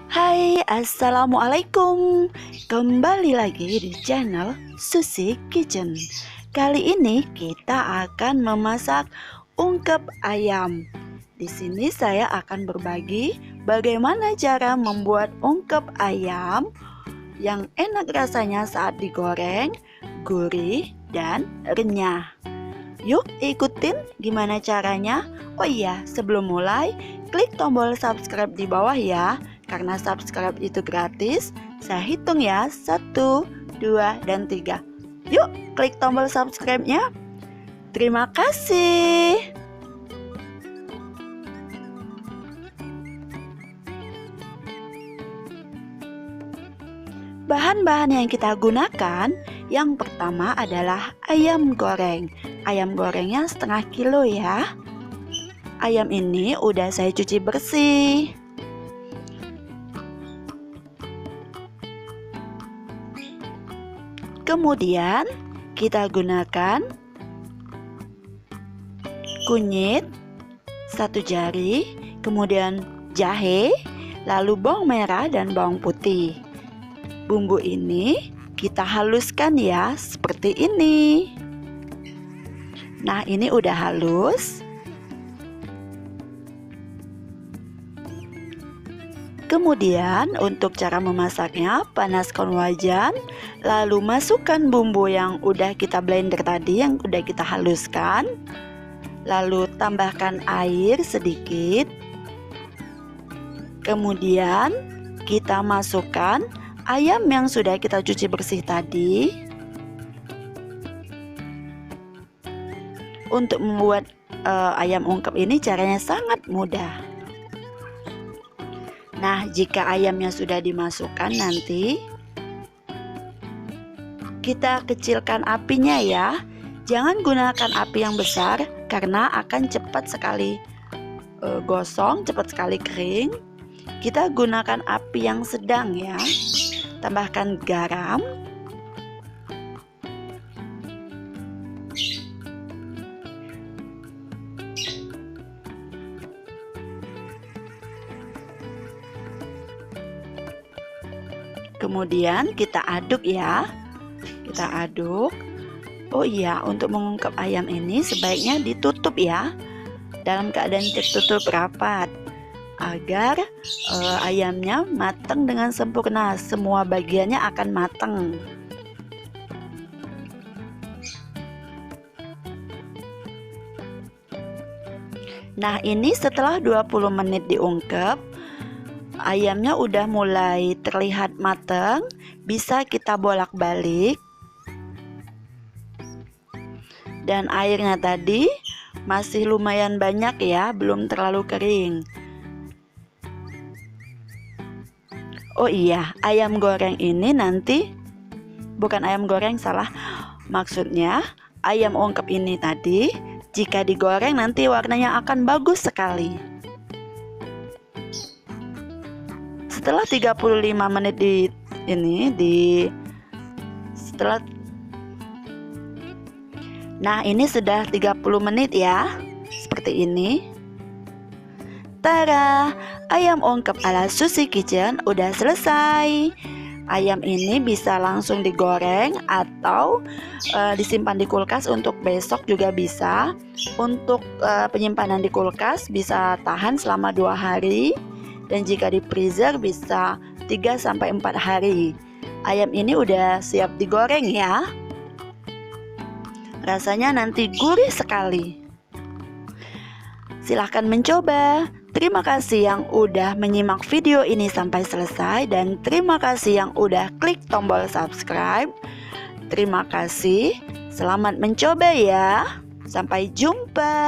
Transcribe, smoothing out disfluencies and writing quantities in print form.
Hai, assalamualaikum. Kembali lagi di channel Susi Kitchen. Kali ini kita akan memasak ungkep ayam. Di sini saya akan berbagi bagaimana cara membuat ungkep ayam yang enak rasanya saat digoreng, gurih dan renyah. Yuk ikutin gimana caranya. Oh iya, sebelum mulai, klik tombol subscribe di bawah ya. Karena subscribe itu gratis. Saya hitung ya, 1, 2, dan 3. Yuk klik tombol subscribe-nya. Terima kasih. Bahan-bahan yang kita gunakan, yang pertama adalah ayam goreng. Ayam gorengnya setengah kilo ya. Ayam ini udah saya cuci bersih. Kemudian kita gunakan kunyit 1 jari, kemudian jahe, lalu bawang merah dan bawang putih. Bumbu ini kita haluskan ya, seperti ini. Nah, ini udah halus. Kemudian untuk cara memasaknya, panaskan wajan, lalu masukkan bumbu yang udah kita blender tadi, yang udah kita haluskan. Lalu tambahkan air sedikit. Kemudian kita masukkan ayam yang sudah kita cuci bersih tadi. Untuk membuat ayam ungkep ini caranya sangat mudah. Nah, jika ayamnya sudah dimasukkan, nanti kita kecilkan apinya ya. Jangan gunakan api yang besar karena akan cepat sekali gosong, cepat sekali kering. Kita gunakan api yang sedang ya. Tambahkan garam. Kemudian kita aduk ya. Kita aduk. Oh iya, untuk mengungkep ayam ini sebaiknya ditutup ya. Dalam keadaan tertutup rapat agar ayamnya matang dengan sempurna. Semua bagiannya akan matang. Nah, ini setelah 20 menit diungkep, ayamnya udah mulai terlihat matang. Bisa kita bolak-balik. Dan airnya tadi masih lumayan banyak ya, belum terlalu kering. Oh iya, ayam goreng ini nanti, bukan ayam goreng, salah. Maksudnya ayam ungkep ini tadi, jika digoreng nanti warnanya akan bagus sekali. Setelah 35 menit Nah, ini sudah 30 menit ya. Seperti ini. Tada, ayam ungkep ala Susi Kitchen udah selesai. Ayam ini bisa langsung digoreng atau disimpan di kulkas untuk besok juga bisa. Untuk penyimpanan di kulkas bisa tahan selama 2 hari. Dan jika di freezer bisa 3-4 hari. Ayam ini udah siap digoreng ya. Rasanya nanti gurih sekali. Silahkan mencoba. Terima kasih yang udah menyimak video ini sampai selesai. Dan terima kasih yang udah klik tombol subscribe. Terima kasih. Selamat mencoba ya. Sampai jumpa.